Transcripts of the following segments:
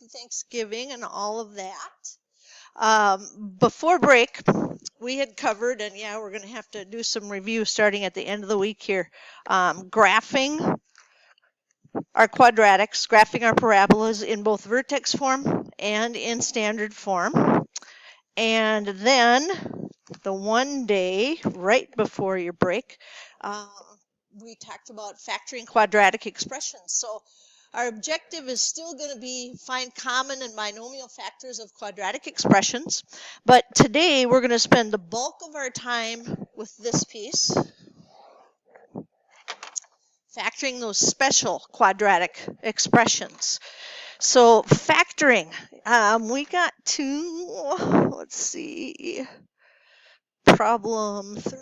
happy Thanksgiving and all of that. Before break, we had covered, and yeah, we're going to have to do some review starting at the end of the week here, graphing our quadratics, graphing our parabolas in both vertex form and in standard form. And then the one day right before your break, we talked about factoring quadratic expressions. So our objective is still going to be find common and binomial factors of quadratic expressions. But today we're going to spend the bulk of our time with this piece, factoring those special quadratic expressions. So factoring, we got to, let's see, problem 3.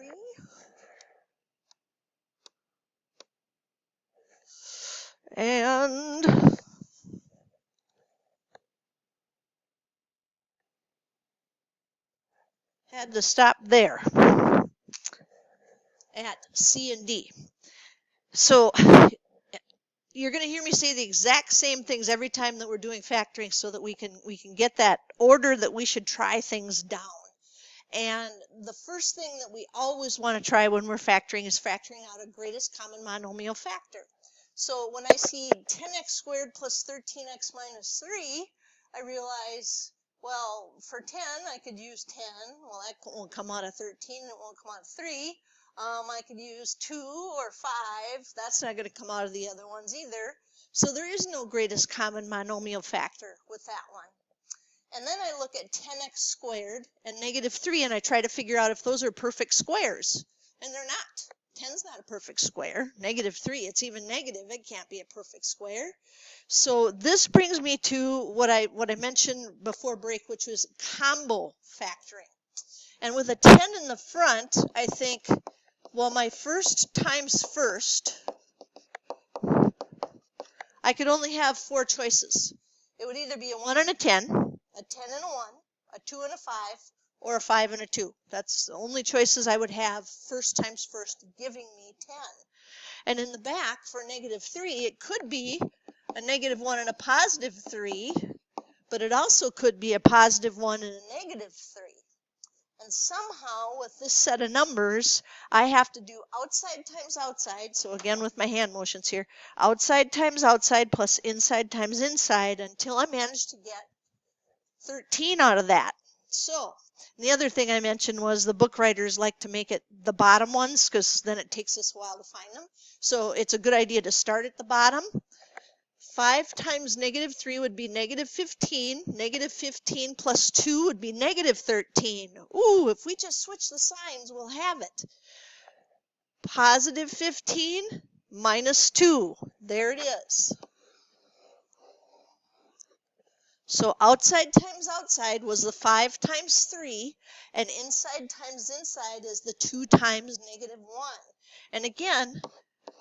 And had to stop there at C and D. So you're going to hear me say the exact same things every time that we're doing factoring so that we can get that order that we should try things down. And the first thing that we always want to try when we're factoring is factoring out a greatest common monomial factor. So when I see 10x squared plus 13x minus 3, I realize, well, for 10, I could use 10. Well, that won't come out of 13. It won't come out of 3. I could use 2 or 5. That's not going to come out of the other ones either. So there is no greatest common monomial factor with that one. And then I look at 10x squared and negative 3, and I try to figure out if those are perfect squares. And they're not. 10's not a perfect square. Negative 3, it's even negative. It can't be a perfect square. So this brings me to what I mentioned before break, which was combo factoring. And with a 10 in the front, I think, well, my first times first, I could only have 4 choices. It would either be a 1 and a 10, a 10 and a 1, a 2 and a 5, or a 5 and a 2. That's the only choices I would have first times first, giving me 10. And in the back, for negative 3, it could be a negative 1 and a positive 3, but it also could be a positive 1 and a negative 3. And somehow, with this set of numbers, I have to do outside times outside. So again, with my hand motions here, outside times outside plus inside times inside until I manage to get 13 out of that. So the other thing I mentioned was the book writers like to make it the bottom ones because then it takes us a while to find them. So it's a good idea to start at the bottom. 5 times negative 3 would be negative 15. Negative 15 plus 2 would be negative 13. Ooh, if we just switch the signs, we'll have it. Positive 15 minus 2. There it is. So outside times outside was the 5 times 3, and inside times inside is the 2 times negative 1. And again,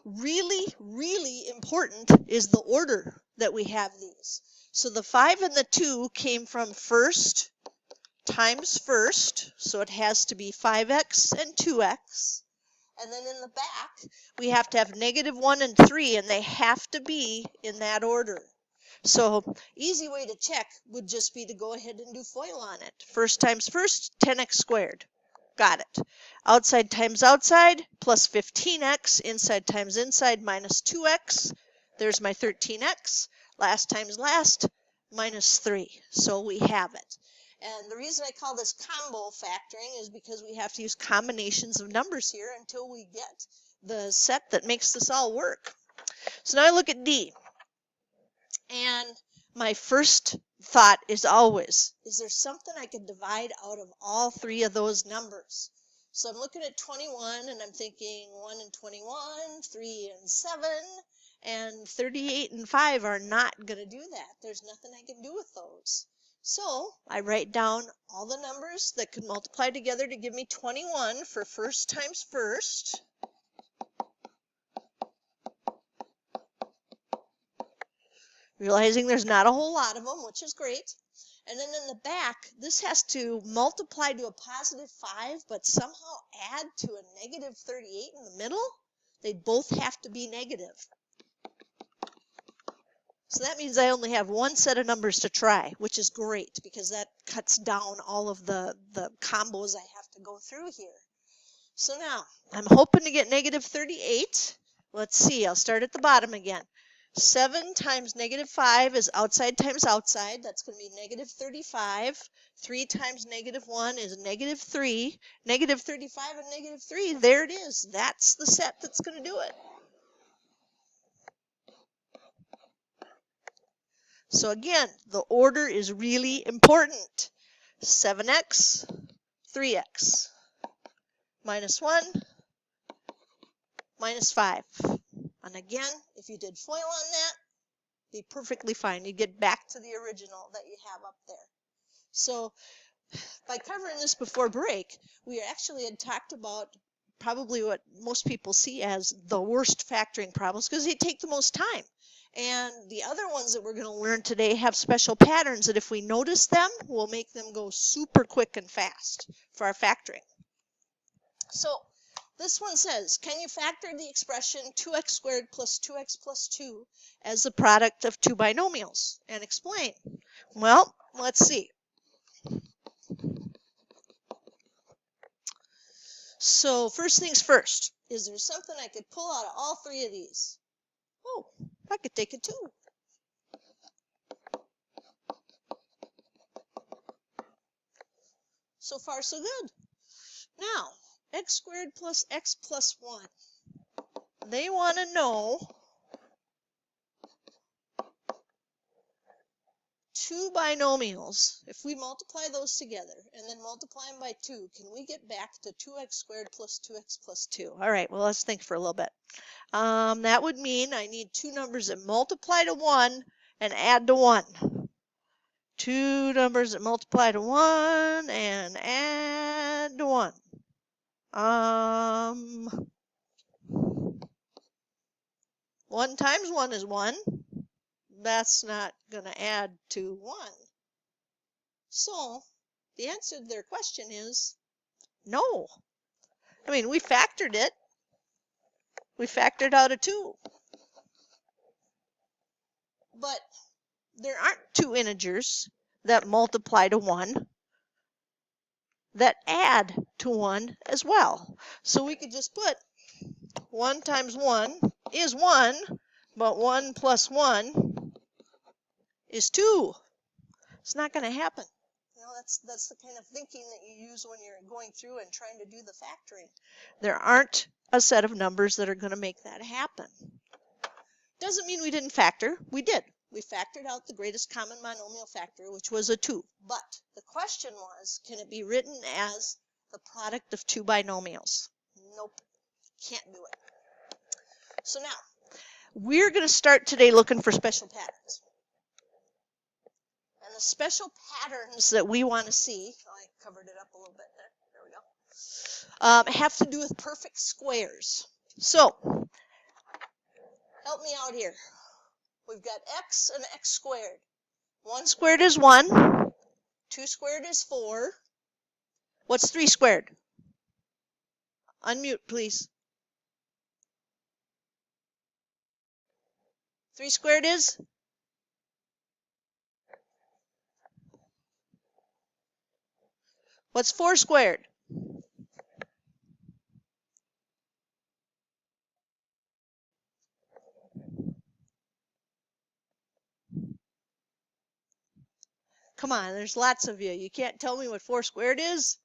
really, really important is the order that we have these. So the 5 and the 2 came from first times first, so it has to be 5x and 2x. And then in the back, we have to have negative 1 and 3, and they have to be in that order. So easy way to check would just be to go ahead and do FOIL on it. First times first, 10x squared. Got it. Outside times outside plus 15x, inside times inside minus 2x. There's my 13x. Last times last, minus 3. So we have it. And the reason I call this combo factoring is because we have to use combinations of numbers here until we get the set that makes this all work. So now I look at D. And my first thought is always, is there something I could divide out of all 3 of those numbers? So I'm looking at 21 and I'm thinking 1 and 21, 3 and 7, and 38 and 5 are not going to do that. There's nothing I can do with those. So I write down all the numbers that could multiply together to give me 21 for first times first. Realizing there's not a whole lot of them, which is great. And then in the back, this has to multiply to a positive 5, but somehow add to a negative 38 in the middle. They both have to be negative. So that means I only have one set of numbers to try, which is great because that cuts down all of the combos I have to go through here. So now, I'm hoping to get negative 38. Let's see, I'll start at the bottom again. 7 times negative 5 is outside times outside. That's going to be negative 35. 3 times negative 1 is negative 3. Negative 35 and negative 3, there it is. That's the set that's going to do it. So again, the order is really important. 7x, 3x, minus 1, minus 5. And again, if you did FOIL on that, be perfectly fine. You get back to the original that you have up there. So by covering this before break, we actually had talked about probably what most people see as the worst factoring problems because they take the most time. And the other ones that we're going to learn today have special patterns that if we notice them, we'll make them go super quick and fast for our factoring. So this one says, can you factor the expression 2x squared plus 2x plus 2 as the product of two binomials? And explain. Well, let's see. So first things first, is there something I could pull out of all three of these? Oh, I could take a 2. So far, so good. Now, x squared plus x plus 1. They want to know two binomials. If we multiply those together and then multiply them by 2, can we get back to 2x squared plus 2x plus 2? All right, well, let's think for a little bit. That would mean I need two numbers that multiply to 1 and add to 1. Two numbers that multiply to 1 and add to 1. 1 times 1 is 1. That's not going to add to 1. So the answer to their question is no. I mean, we factored it. We factored out a 2. But there aren't two integers that multiply to 1 that add to 1 as well. So we could just put 1 times 1 is 1, but 1 plus 1 is 2. It's not going to happen. You know, that's the kind of thinking that you use when you're going through and trying to do the factoring. There aren't a set of numbers that are going to make that happen. Doesn't mean we didn't factor. We did. We factored out the greatest common monomial factor, which was a 2. But the question was, can it be written as the product of two binomials? Nope. Can't do it. So now, we're going to start today looking for special patterns. And the special patterns that we want to see, I covered it up a little bit there. There we go. Have to do with perfect squares. So, help me out here. We've got x and x squared. 1 squared is 1. 2 squared is 4. What's 3 squared? Unmute, please. 3 squared is? What's 4 squared? Come on, there's lots of you. You can't tell me what 4 squared is?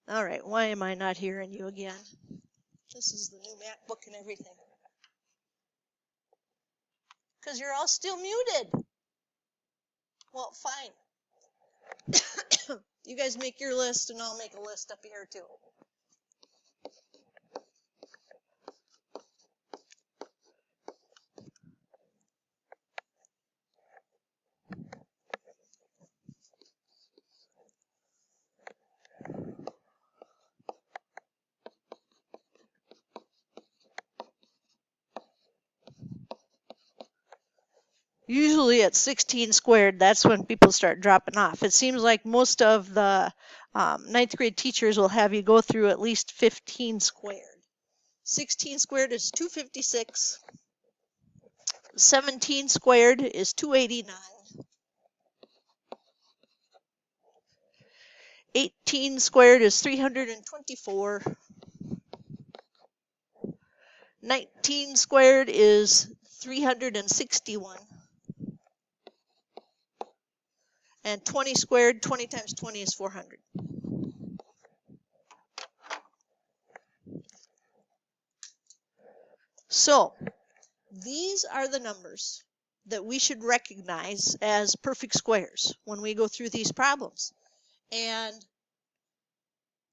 All right, why am I not hearing you again? This is the new MacBook and everything. Because you're all still muted. Well, fine. You guys make your list and I'll make a list up here too. Usually at 16 squared, that's when people start dropping off. It seems like most of the ninth grade teachers will have you go through at least 15 squared. 16 squared is 256. 17 squared is 289. 18 squared is 324. 19 squared is 361. And 20 squared, 20 times 20 is 400. So, these are the numbers that we should recognize as perfect squares when we go through these problems. And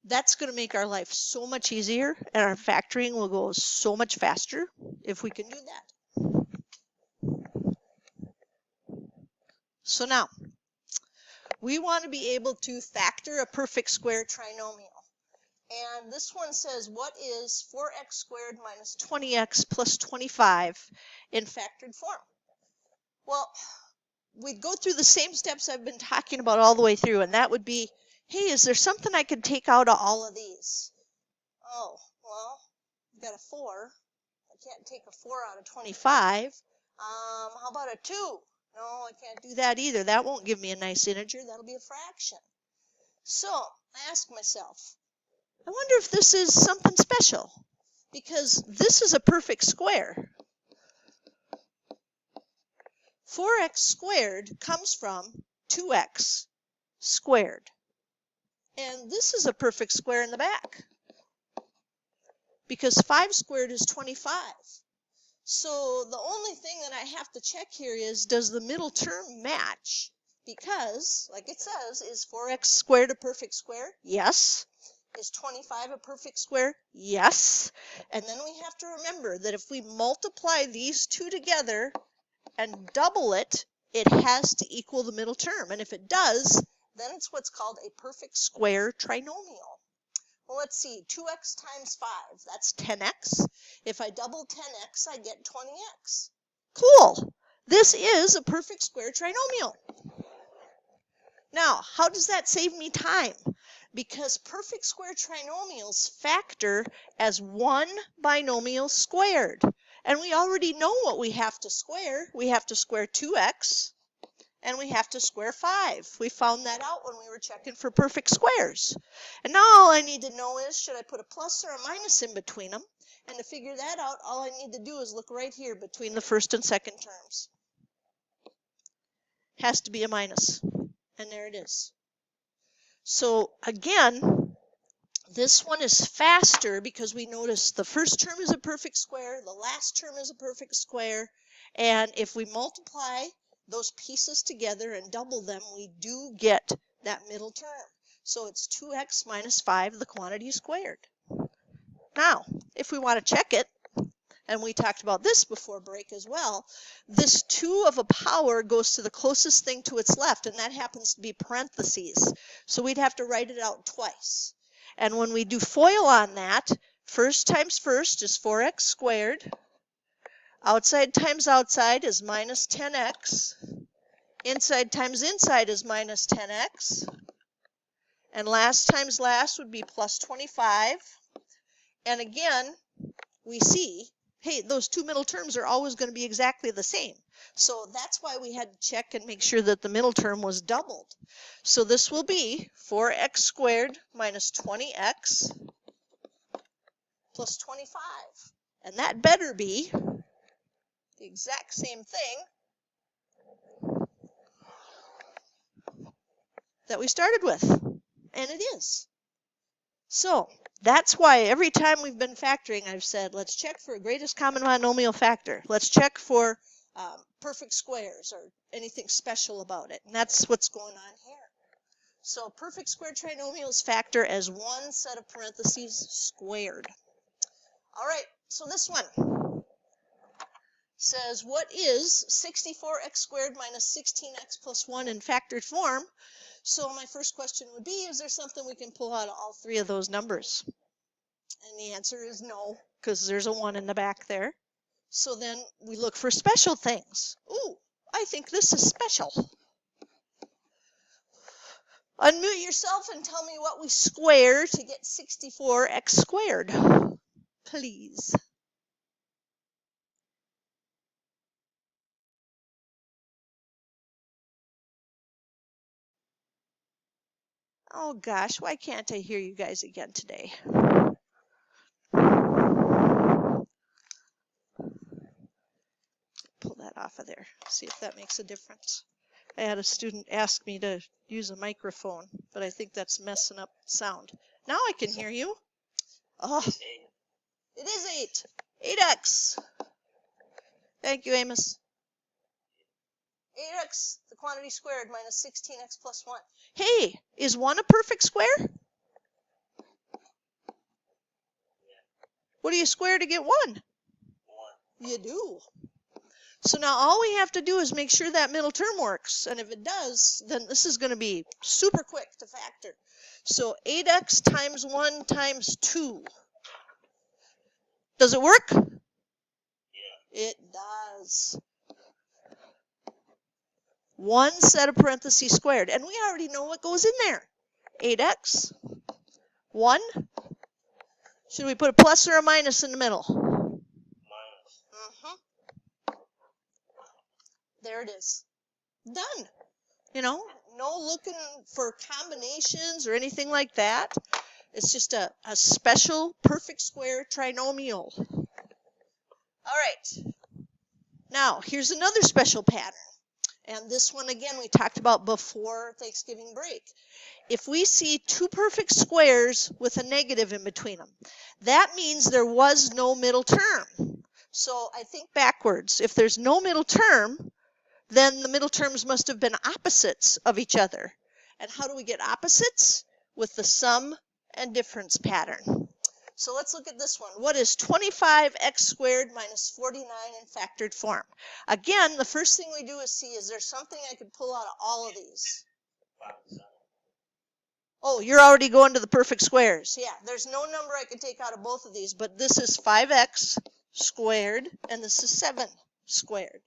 that's going to make our life so much easier, and our factoring will go so much faster if we can do that. So now, we want to be able to factor a perfect square trinomial. And this one says, what is 4x squared minus 20x plus 25 in factored form? Well, we'd go through the same steps I've been talking about all the way through, and that would be, hey, is there something I can take out of all of these? Oh, well, I've got a 4. I can't take a 4 out of 25. How about a 2? No, I can't do that either. That won't give me a nice integer. That'll be a fraction. So I ask myself, I wonder if this is something special, because this is a perfect square. 4x squared comes from 2x squared. And this is a perfect square in the back, because 5 squared is 25. So the only thing that I have to check here is, does the middle term match? Because, like it says, is 4x squared a perfect square? Yes. Is 25 a perfect square? Yes. And then we have to remember that if we multiply these two together and double it, it has to equal the middle term. And if it does, then it's what's called a perfect square trinomial. Well, let's see, 2x times 5, that's 10x. If I double 10x, I get 20x. Cool. This is a perfect square trinomial. Now, how does that save me time? Because perfect square trinomials factor as one binomial squared. And we already know what we have to square. We have to square 2x, and we have to square 5. We found that out when we were checking for perfect squares. And now all I need to know is, should I put a plus or a minus in between them? And to figure that out, all I need to do is look right here between the first and second terms. Has to be a minus. And there it is. So again, this one is faster because we notice the first term is a perfect square, the last term is a perfect square, and if we multiply those pieces together and double them, we do get that middle term. So it's 2x minus 5, the quantity squared. Now, if we want to check it, and we talked about this before break as well, this 2 of a power goes to the closest thing to its left, and that happens to be parentheses. So we'd have to write it out twice. And when we do FOIL on that, first times first is 4x squared. Outside times outside is minus 10x. Inside times inside is minus 10x. And last times last would be plus 25. And again, we see, hey, those two middle terms are always going to be exactly the same. So that's why we had to check and make sure that the middle term was doubled. So this will be 4x squared minus 20x plus 25. And that better be the exact same thing that we started with. And it is. So that's why every time we've been factoring, I've said, let's check for a greatest common monomial factor. Let's check for perfect squares or anything special about it. And that's what's going on here. So perfect square trinomials factor as one set of parentheses squared. All right, so this one says, what is 64x squared minus 16x plus 1 in factored form? So my first question would be, is there something we can pull out of all three of those numbers? And the answer is no, because there's a 1 in the back there. So then we look for special things. Ooh, I think this is special. Unmute yourself and tell me what we square to get 64x squared, please. Oh gosh, why can't I hear you guys again today? Pull that off of there, see if that makes a difference. I had a student ask me to use a microphone, but I think that's messing up sound. Now I can hear you. Oh, it is 8. 8x. Thank you, Amos. 8x, the quantity squared, minus 16x plus 1. Hey, is 1 a perfect square? What do you square to get 1? 1. You do. So now all we have to do is make sure that middle term works. And if it does, then this is going to be super quick to factor. So 8x times 1 times 2. Does it work? Yeah. It does. 1 set of parentheses squared. And we already know what goes in there. 8x, 1. Should we put a plus or a minus in the middle? Minus. There it is. Done. You know, no looking for combinations or anything like that. It's just a special perfect square trinomial. All right. Now, here's another special pattern. And this one, again, we talked about before Thanksgiving break. If we see two perfect squares with a negative in between them, that means there was no middle term. So I think backwards. If there's no middle term, then the middle terms must have been opposites of each other. And how do we get opposites? With the sum and difference pattern. So let's look at this one. What is 25x squared minus 49 in factored form? Again, the first thing we do is see, is there something I could pull out of all of these? 5 and 7. Oh, you're already going to the perfect squares. Yeah, there's no number I could take out of both of these, but this is 5x squared, and this is 7 squared.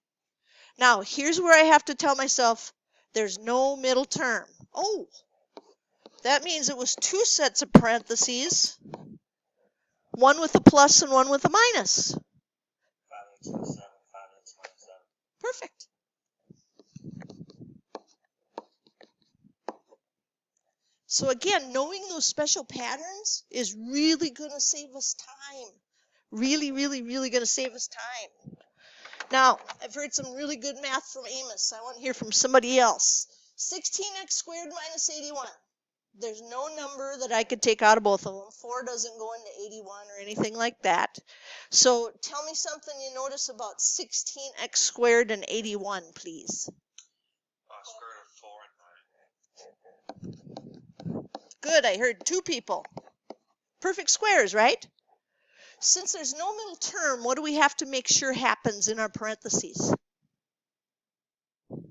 Now, here's where I have to tell myself there's no middle term. Oh, that means it was 2 sets of parentheses, one with a plus and one with a minus. 5x plus 7, 5x minus 7. Perfect. So again, knowing those special patterns is really going to save us time. Really, really, really going to save us time. Now, I've heard some really good math from Amos. I want to hear from somebody else. 16x squared minus 81. There's no number that I could take out of both of them. 4 doesn't go into 81 or anything like that. So tell me something you notice about 16x squared and 81, please. Square root of 4 and 9. Good, I heard 2 people. Perfect squares, right? Since there's no middle term, what do we have to make sure happens in our parentheses? Plus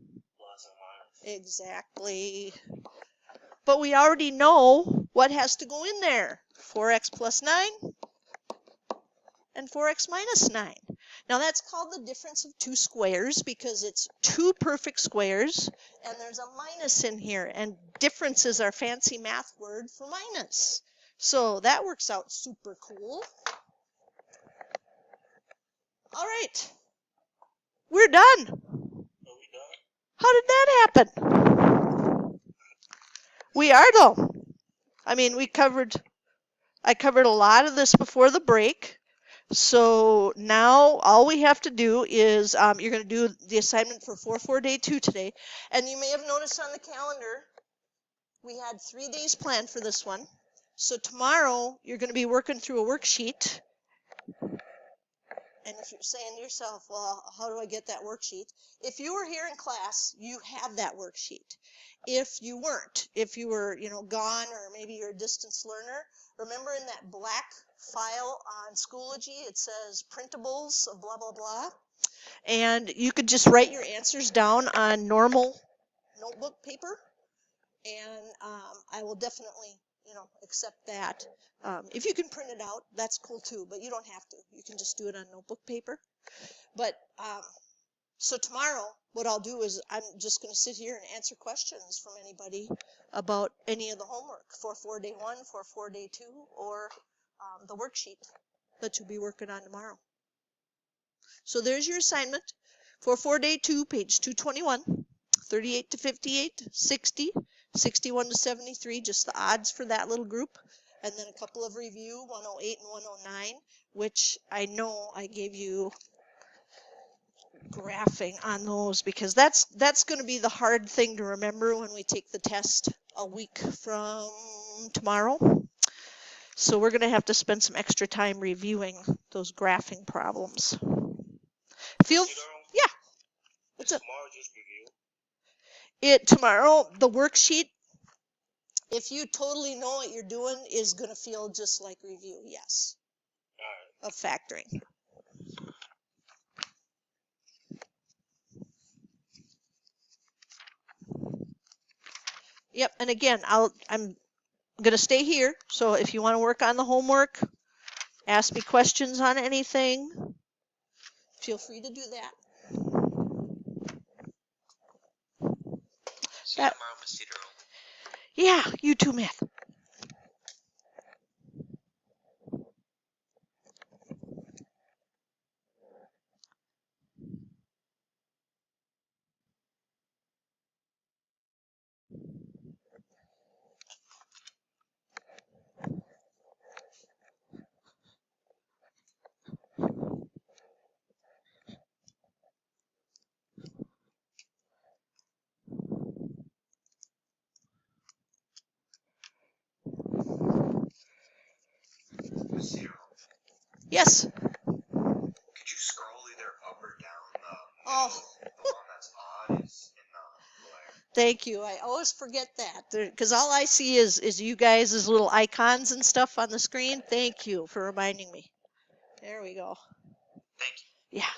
and minus. Exactly. But we already know what has to go in there. 4x plus 9 and 4x minus 9. Now that's called the difference of 2 squares because it's 2 perfect squares and there's a minus in here. And difference is our fancy math word for minus. So that works out super cool. All right. We're done. Are we done? How did that happen? We are though. I mean, I covered a lot of this before the break. So now all we have to do is you're going to do the assignment for 4-4 day 2 today. And you may have noticed on the calendar we had 3 days planned for this one. So tomorrow you're going to be working through a worksheet. And if you're saying to yourself, well, how do I get that worksheet? If you were here in class, you have that worksheet. If you weren't, if you were, gone, or maybe you're a distance learner, remember in that black file on Schoology, it says printables of blah, blah, blah. And you could just write your answers down on normal notebook paper. And I will definitely, accept that. If you can print it out, that's cool too, but you don't have to. You can just do it on notebook paper. But So tomorrow, what I'll do is I'm just going to sit here and answer questions from anybody about any of the homework for 4-day 1, for 4-day 2, or the worksheet that you'll be working on tomorrow. So there's your assignment for 4-day 2, page 221, 38 to 58, 60, 61 to 73, just the odds for that little group, and then a couple of review, 108 and 109, which I know I gave you graphing on those because that's going to be the hard thing to remember when we take the test a week from tomorrow. So we're going to have to spend some extra time reviewing those graphing problems. Yeah. What's up? Tomorrow just review? Tomorrow, the worksheet, if you totally know what you're doing, is going to feel just like review, yes. Of factoring. Yep, and again, I'm going to stay here, so if you want to work on the homework, ask me questions on anything, feel free to do that. See you tomorrow, Miss Cedar. Yeah, you too, math. Miss Cedar. Yes. Could you scroll either up or down the middle? The one that's odd is in the glare. Thank you. I always forget that because all I see is you guys' little icons and stuff on the screen. Thank you for reminding me. There we go. Thank you. Yeah.